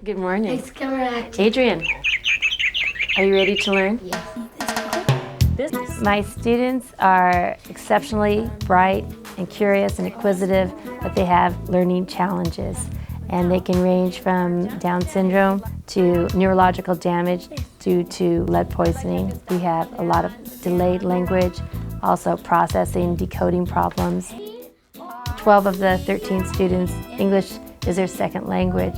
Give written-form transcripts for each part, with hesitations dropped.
Good morning. It's camera. Adrian, are you ready to learn? Yes. My students are exceptionally bright and curious and inquisitive, but they have learning challenges. And they can range from Down syndrome to neurological damage due to lead poisoning. We have a lot of delayed language, also processing, decoding problems. 12 of the 13 students, English is their second language.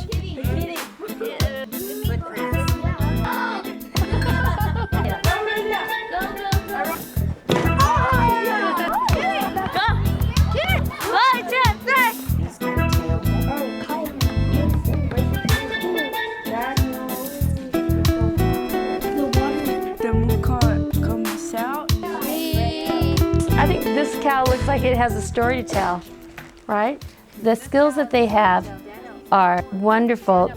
I think this cow looks like it has a story to tell, right? The skills that they have are wonderful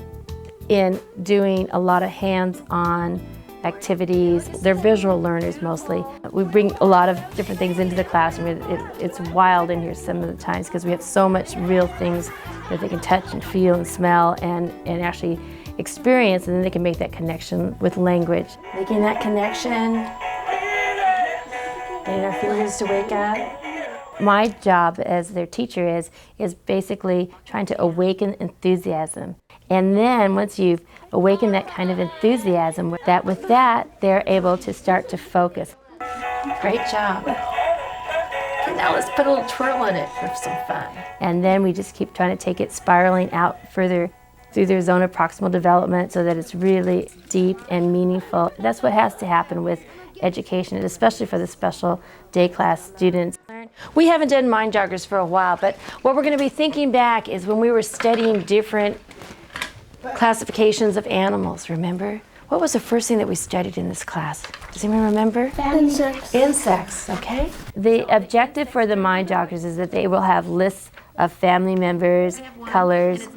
in doing a lot of hands-on activities. They're visual learners mostly. We bring a lot of different things into the classroom. It's wild in here some of the times because we have so much real things that they can touch and feel and smell and actually experience, and then they can make that connection with language. Making that connection, getting our feelings to wake up. My job as their teacher is basically trying to awaken enthusiasm. And then once you've awakened that kind of enthusiasm, with that they're able to start to focus. Great job. Okay, now let's put a little twirl in it for some fun. And then we just keep trying to take it spiraling out further through their zone of proximal development so that it's really deep and meaningful. That's what has to happen with education, especially for the special day class students. We haven't done mind joggers for a while, but what we're going to be thinking back is when we were studying different classifications of animals, remember? What was the first thing that we studied in this class? Does anyone remember? Insects. Insects, okay? The objective for the mind joggers is that they will have lists of family members, colors,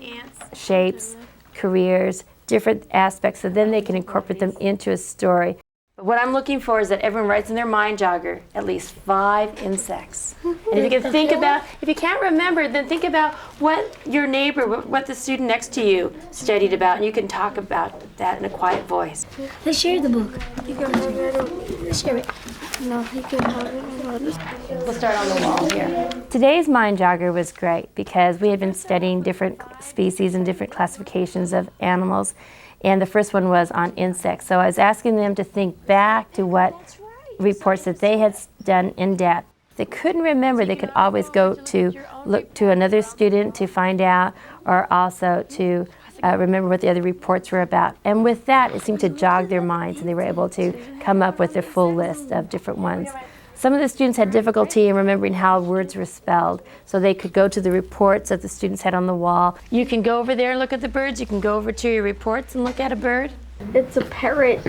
shapes, careers, different aspects, so then they can incorporate them into a story. But what I'm looking for is that everyone writes in their mind jogger at least 5 insects. And if you can think about, if you can't remember, then think about what your neighbor, what the student next to you studied about, and you can talk about that in a quiet voice. Let's share the book. You can have it. Let's share it. No, you can have it. We'll start on the wall here. Today's mind jogger was great because we had been studying different species and different classifications of animals. And the first one was on insects. So I was asking them to think back to what reports that they had done in depth. If they couldn't remember, they could always go to look to another student to find out, or also to remember what the other reports were about. And with that, it seemed to jog their minds, and they were able to come up with a full list of different ones. Some of the students had difficulty in remembering how words were spelled, so they could go to the reports that the students had on the wall. You can go over there and look at the birds. You can go over to your reports and look at a bird. It's a parrot.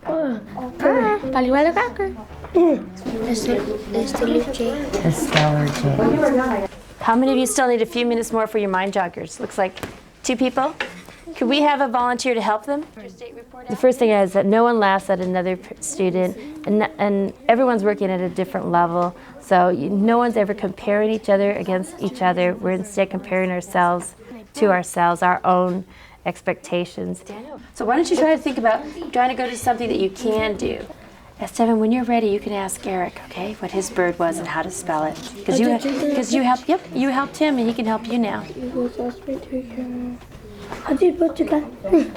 Paluelo cracker. It's the leaf J. A stellar J. How many of you still need a few minutes more for your mind joggers? Looks like 2 people. Could we have a volunteer to help them? The first thing is that no one laughs at another student, and everyone's working at a different level, so no one's ever comparing each other against each other. We're instead comparing ourselves to ourselves, our own expectations. So why don't you try to think about trying to go to something that you can do. Esteban, when you're ready, you can ask Eric, okay, what his bird was and how to spell it. Because you helped him, and he can help you now.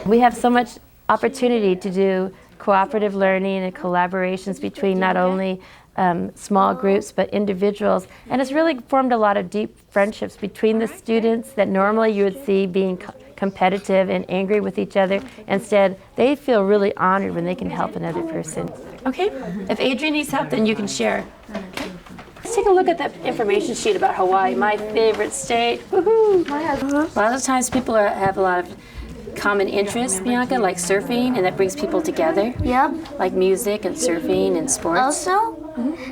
We have so much opportunity to do cooperative learning and collaborations between not only small groups but individuals, and it's really formed a lot of deep friendships between the students that normally you would see being competitive and angry with each other. Instead, they feel really honored when they can help another person. Okay? If Adrian needs help, then you can share. Okay? Let's take a look at that information sheet about Hawaii, my favorite state. Woohoo! A lot of times people have a lot of common interests, Bianca, like surfing, and that brings people together. Yep. Like music and surfing and sports. Also,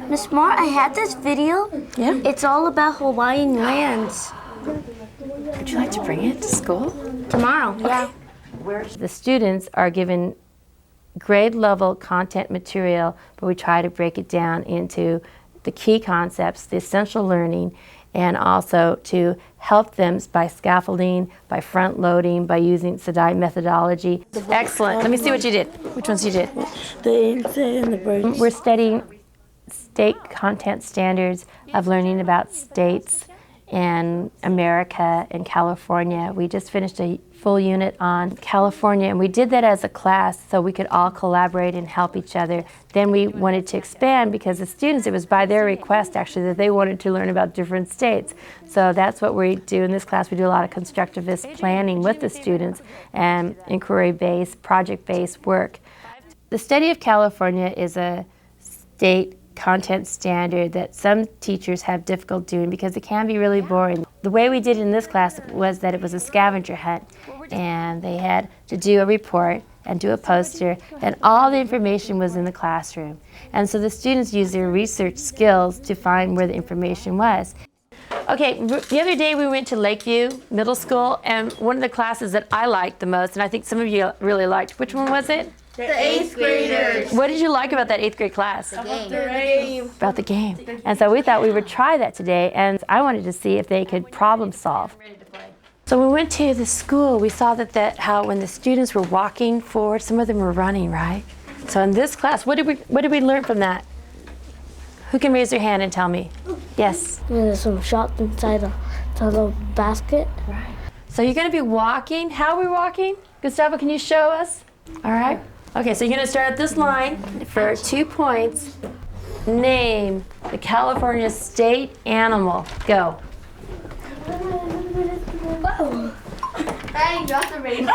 Miss Moore, I had this video. Yeah? It's all about Hawaiian lands. Would you like to bring it to school? Tomorrow. Yeah. The students are given grade level content material, but we try to break it down into the key concepts, the essential learning, and also to help them by scaffolding, by front loading, by using Sydnie methodology. Excellent. Let me see what you did. Which ones you did? The insect and the birds. We're studying state content standards of learning about states in America and California. We just finished a full unit on California, and we did that as a class so we could all collaborate and help each other. Then we wanted to expand because the students, it was by their request actually that they wanted to learn about different states. So that's what we do in this class. We do a lot of constructivist planning with the students and inquiry-based, project-based work. The study of California is a state content standard that some teachers have difficulty doing because it can be really boring. The way we did it in this class was that it was a scavenger hunt, and they had to do a report and do a poster, and all the information was in the classroom. And so the students used their research skills to find where the information was. Okay, the other day we went to Lakeview Middle School, and one of the classes that I liked the most, and I think some of you really liked, which one was it? The 8th graders. What did you like about that 8th grade class? The game. About the game. And so we thought we would try that today, and I wanted to see if they could problem solve. So we went to the school. We saw that how when the students were walking forward, some of them were running, right? So in this class, what did we learn from that? Who can raise their hand and tell me? Yes. There's some shots inside the little basket. Right. So you're going to be walking. How are we walking? Gustavo, can you show us? All right. Okay, so you're going to start at this line for 2 points. Name the California state animal. Go. Whoa. Hey, you dropped the rainbow.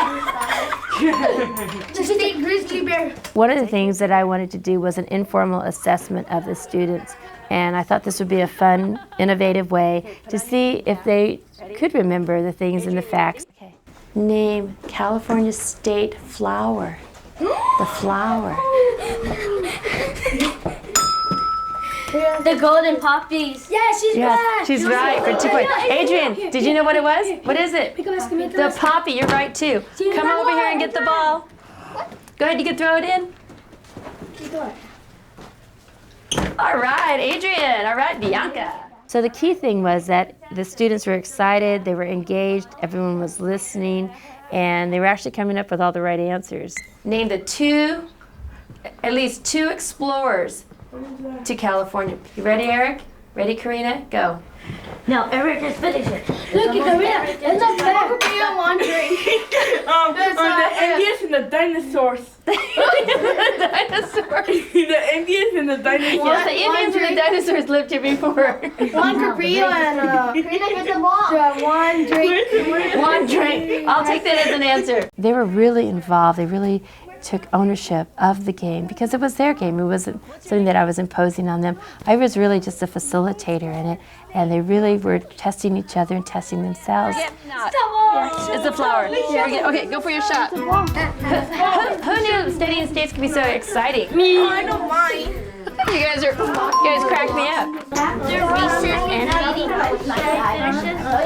The state grizzly bear. One of the things that I wanted to do was an informal assessment of the students. And I thought this would be a fun, innovative way to see if they could remember the things and the facts. Okay. Name California state flower. The flower. The golden poppies. Yeah, she's right. She's right for 2 points. Adrian, did you know what it was? What is it? The poppy. You're right too. Come over here and get the ball. Go ahead. You can throw it in. All right, Adrian. All right, Bianca. So the key thing was that the students were excited, they were engaged, everyone was listening, and they were actually coming up with all the right answers. Name at least two explorers to California. You ready, Eric? Ready, Karina? Go. No, Eric is finishing. Look, Karina, it's a better be a laundry. The Indians and the dinosaurs. Dinosaurs. The Indians and the dinosaurs. Yes, the Indians and the dinosaurs lived here before. One Caprio and Karina get the ball. One drink. One drink. I'll take that as an answer. They were really involved. They really took ownership of the game because it was their game. It wasn't something that I was imposing on them. I was really just a facilitator in it, and they really were testing each other and testing themselves. It's a flower. Okay, go for your shot. Who knew studying states could be so exciting? Me. Oh, I don't mind. You guys crack me up. After recess and meeting.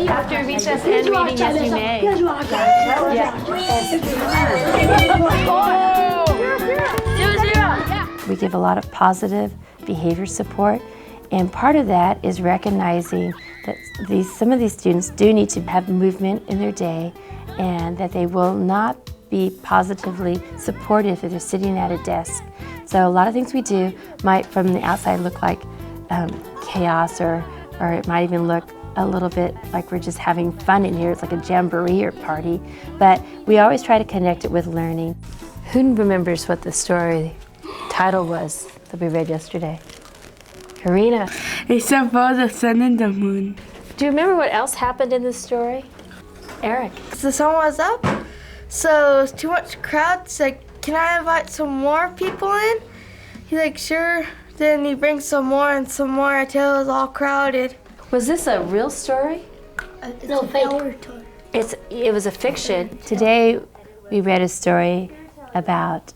After recess and meeting, yes, you may. We give a lot of positive behavior support, and part of that is recognizing that some of these students do need to have movement in their day, and that they will not be positively supportive if they're sitting at a desk. So a lot of things we do might from the outside look like chaos, or it might even look a little bit like we're just having fun in here. It's like a jamboree or party, but we always try to connect it with learning. Who remembers what the story title was that we read yesterday? Karina. It's about the sun and the moon. Do you remember what else happened in this story? Eric. The sun was up, so it's too much crowd. It's like, can I invite some more people in? He's like, sure. Then he brings some more until it was all crowded. Was this a real story? No, fake. It was a fiction. Today we read a story about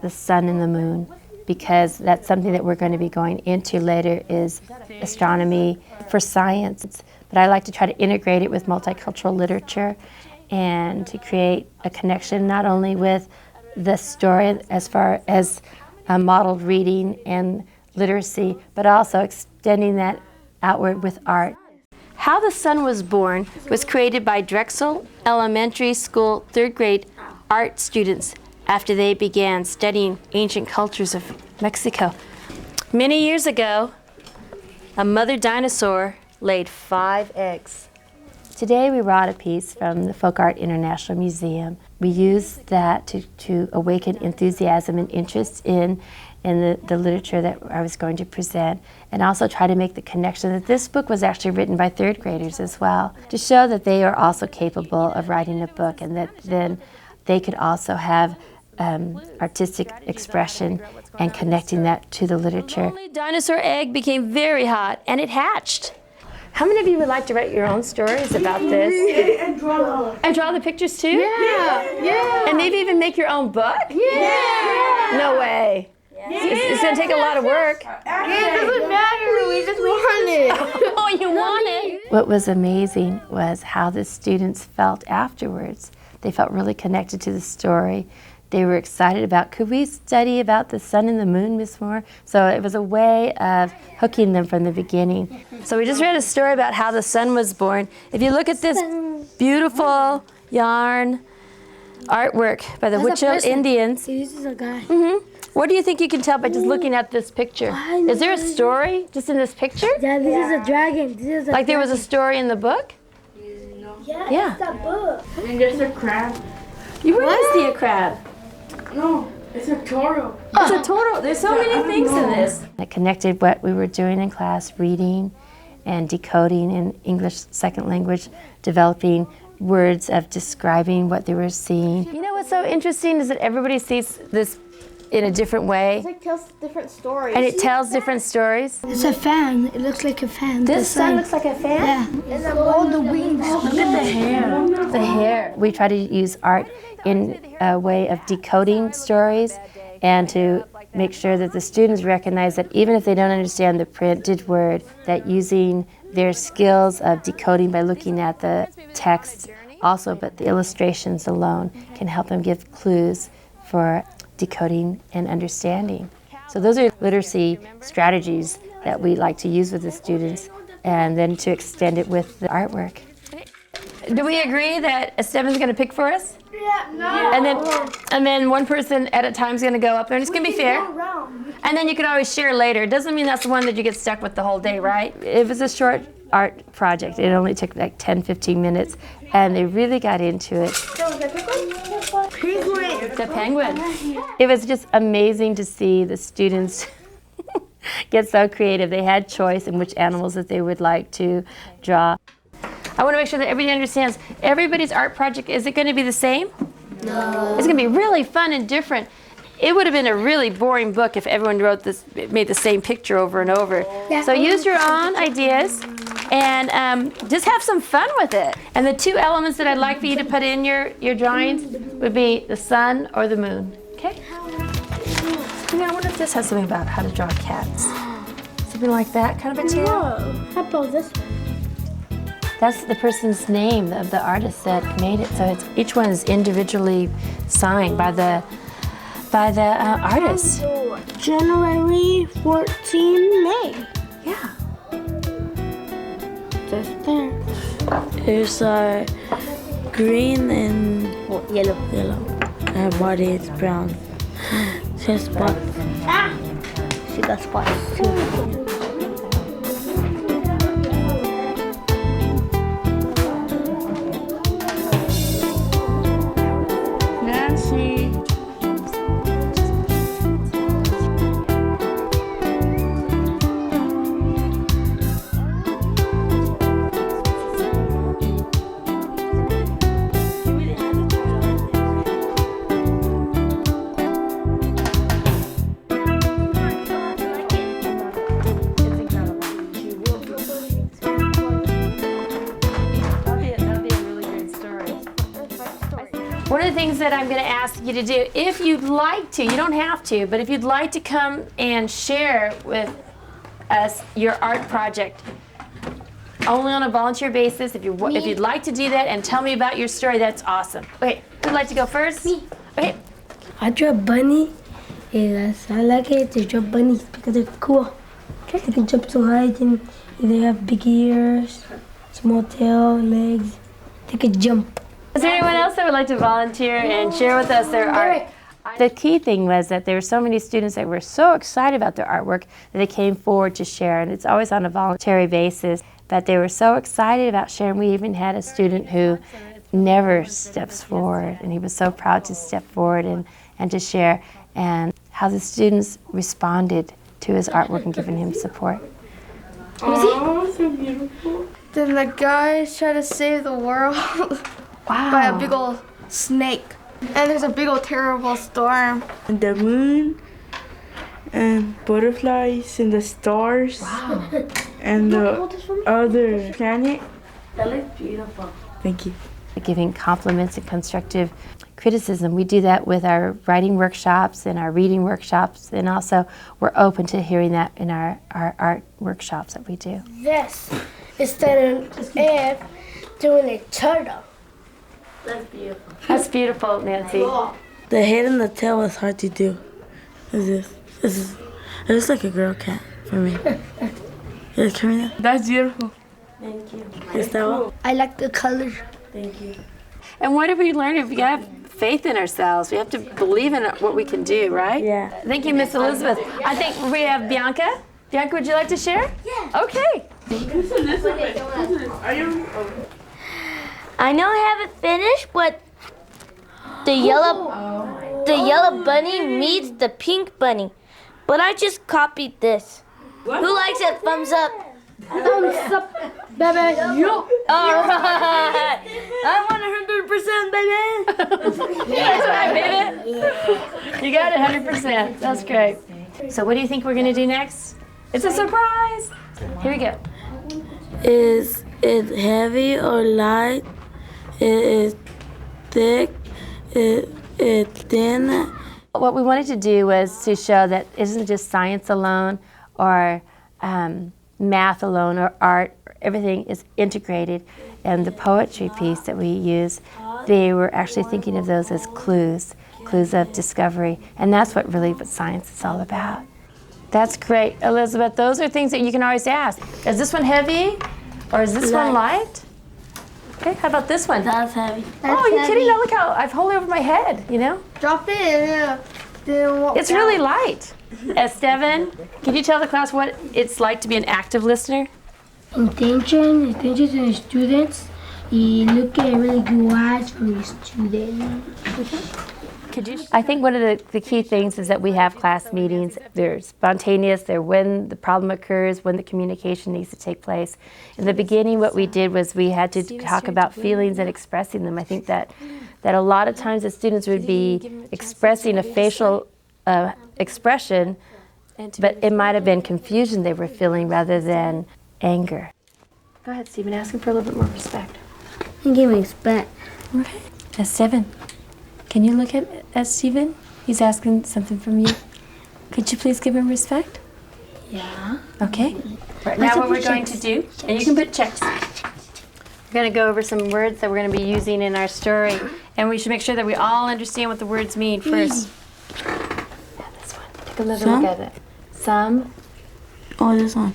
the sun and the moon, because that's something that we're going to be going into later is astronomy for science. But I like to try to integrate it with multicultural literature and to create a connection not only with the story as far as modeled reading and literacy, but also extending that outward with art. How the Sun Was Born was created by Drexel Elementary School 3rd grade art students after they began studying ancient cultures of Mexico. Many years ago, a mother dinosaur laid 5 eggs. Today we brought a piece from the Folk Art International Museum. We used that to awaken enthusiasm and interest in the literature that I was going to present, and also try to make the connection that this book was actually written by 3rd graders as well, to show that they are also capable of writing a book, and that then they could also have artistic expression and connecting that to the literature. The dinosaur egg became very hot and it hatched. How many of you would like to write your own stories about this? And draw. And draw the pictures too? Yeah. And maybe even make your own book? Yeah. No way. It's going to take a lot of work. It doesn't matter. We just want it. Oh, you want it? What was amazing was how the students felt afterwards. They felt really connected to the story. They were excited about, could we study about the sun and the moon, Miss Moore? So it was a way of hooking them from the beginning. So we just read a story about how the sun was born. If you look at this beautiful yarn artwork by the Wichita Indians, This is a guy. what do you think you can tell by just looking at this picture? Is there a story just in this picture? Yeah, this is a dragon. This is a Like there was a story in the book? Yeah. that book. And there's a crab. You wouldn't see a crab. No, it's a Toro. It's a total. There's so many things in this. It connected what we were doing in class, reading and decoding in English second language, developing words of describing what they were seeing. You know what's so interesting is that everybody sees this in a different way, It tells different stories. and it tells different stories. It's a fan. It looks like a fan. This sun looks like a fan. Yeah. And then all the wings. Look at the hair. The hair. We try to use art in a way of decoding stories and to make sure that the students recognize that even if they don't understand the printed word, that using their skills of decoding by looking at the text also, but the illustrations alone can help them give clues for decoding and understanding. So those are literacy strategies that we like to use with the students, and then to extend it with the artwork. Do we agree that Esteban's going to pick for us? Yeah, no. And then one person at a time is going to go up there, and it's going to be fair. And then you can always share later. It doesn't mean that's the one that you get stuck with the whole day, right? It was a short art project. It only took like 10, 15 minutes, and they really got into it. The penguin. It was just amazing to see the students get so creative. They had choice in which animals that they would like to draw. I want to make sure that everybody understands everybody's art project. Is it going to be the same? No. It's going to be really fun and different. It would have been a really boring book if everyone made the same picture over and over. Yeah. So use your own ideas and just have some fun with it. And the 2 elements that I'd like for you to put in your drawings would be the sun or the moon. Okay? I wonder if this has something about how to draw cats. Something like that kind of a tale. How about this one? That's the person's name of the artist that made it. So each one is individually signed by the artist. January 14, May. Yeah. Just there. There's green and Yellow. her body is brown. She has spots. She got spots too. Nancy. One of the things that I'm going to ask you to do, if you'd like to, you don't have to, but if you'd like to come and share with us your art project, only on a volunteer basis, if you'd like to do that and tell me about your story, that's awesome. Okay, who'd like to go first? Me. Okay. I drew a bunny Yes, I like it to jump bunnies because they're cool. They can jump so high, and they have big ears, small tail, legs. They can jump. Is there anyone else that would like to volunteer and share with us their art? The key thing was that there were so many students that were so excited about their artwork that they came forward to share, and it's always on a voluntary basis, but they were so excited about sharing. We even had a student who never steps forward, and he was so proud to step forward and to share, and how the students responded to his artwork and giving him support. Oh, so beautiful. Then the guys try to save the world by a big old snake. And there's a big old terrible storm. And the moon, and butterflies, and the stars, and the other planet. That looks beautiful. Thank you. Giving compliments and constructive criticism. We do that with our writing workshops and our reading workshops, and also we're open to hearing that in our art workshops that we do. This instead of F doing a turtle. That's beautiful. That's beautiful, Nancy. The head and the tail was hard to do. It looks like a girl cat for me. Is it coming out? That's beautiful. Thank you. Is that one? I like the color. Thank you. And what have we learned? We have faith in ourselves. We have to believe in what we can do, right? Yeah. Thank you, Miss Elizabeth. I think we have Bianca. Bianca, would you like to share? Yeah. Okay. Are you? I know I haven't finished, but the yellow bunny meets the pink bunny. But I just copied this. Who likes it? Thumbs up. Thumbs up, baby. Yo. All right. I want 100%, baby. That's right, baby. You got it 100%. That's great. So what do you think we're going to do next? It's a surprise. Here we go. Is it heavy or light? It is thick. It's thin. What we wanted to do was to show that it isn't just science alone or math alone or art. Everything is integrated. And the poetry piece that we use, they were actually thinking of those as clues of discovery. And that's what science is all about. That's great, Elizabeth. Those are things that you can always ask. Is this one heavy or is this one light? Okay, how about this one? That's heavy. Oh, you're kidding? No, look how I've hold it over my head, you know? Drop it and then walk It's really light. Esteban, can you tell the class what it's like to be an active listener? Attention to the students. You look at really good eyes from your student. I think one of the key things is that we have class meetings. They're spontaneous. They're when the problem occurs, when the communication needs to take place. In the beginning, what we did was we had to talk about feelings and expressing them. I think that a lot of times the students would be expressing a facial expression, but it might have been confusion they were feeling rather than anger. Go ahead, Stephen. Ask him for a little bit more respect. Give me respect. Okay. Esteban, can you look at Stephen? He's asking something from you. Could you please give him respect? Yeah. Okay. Right, now what we're going to do, and you can put checks. We're going to go over some words that we're going to be using in our story, and we should make sure that we all understand what the words mean first. Yeah, this one. Take another look at it. Some. Oh, this one.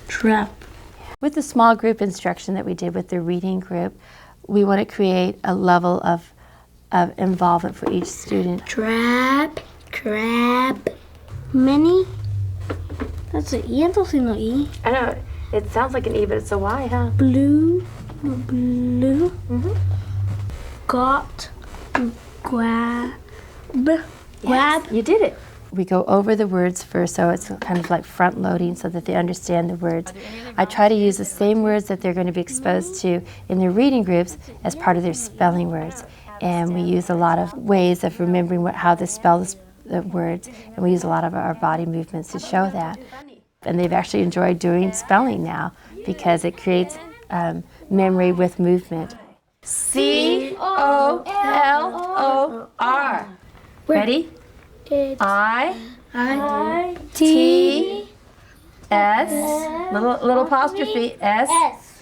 Trap. With the small group instruction that we did with the reading group, we want to create a level of involvement for each student. Trap, crab, mini. That's an E. I don't see no E. I know, it sounds like an E, but it's a Y, huh? Blue. got, grab. Yes, you did it. We go over the words first, so it's kind of like front loading so that they understand the words. I try to use the same words that they're going to be exposed to in their reading groups as part of their spelling words. And we use a lot of ways of remembering how to spell the words, and we use a lot of our body movements to show that. And they've actually enjoyed doing spelling now because it creates memory with movement. C-O-L-O-R. Ready? I-T-S, little apostrophe, S.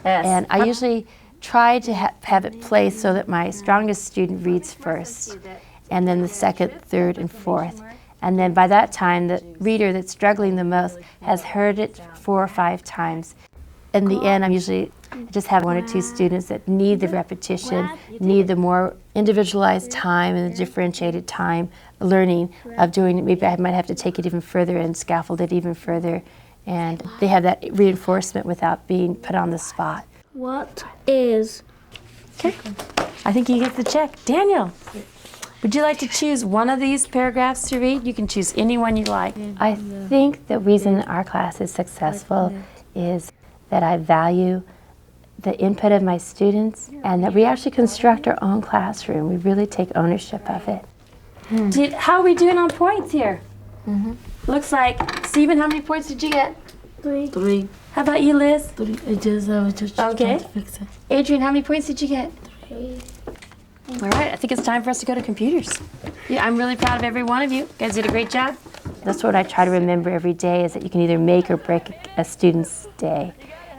And I usually try to have it placed so that my strongest student reads first. and then the second, third, and fourth. And then by that time, the reader that's struggling the most has heard it 4 or 5 times. In the end, I just have 1 or 2 students that need the repetition, need the more individualized time and the differentiated time learning of doing it. Maybe I might have to take it even further and scaffold it even further. And they have that reinforcement without being put on the spot. What is... Okay. I think he gets the check. Daniel, would you like to choose one of these paragraphs to read? You can choose any one you like. I think the reason our class is successful is that I value the input of my students and that we actually construct our own classroom. We really take ownership of it. How are we doing on points here? Looks like, Stephen, how many points did you get? 3. How about you, Liz? 3. I was just Okay. trying to fix it. Adrian, how many points did you get? 3. All right, I think it's time for us to go to computers. Yeah, I'm really proud of every one of you. You guys did a great job. That's what I try to remember every day, is that you can either make or break a student's day.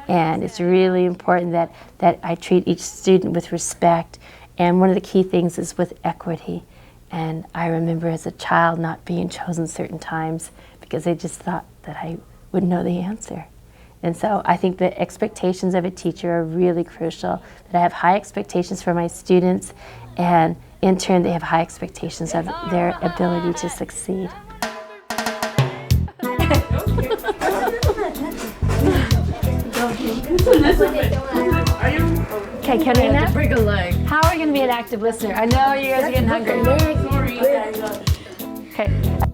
And it's really important that I treat each student with respect. And one of the key things is with equity. And I remember as a child not being chosen certain times because they just thought that I would know the answer. And so I think the expectations of a teacher are really crucial, that I have high expectations for my students, and in turn they have high expectations of their ability to succeed. Okay, Karina, Break a leg. how are you going to be an active listener? I know you guys are getting hungry. Okay.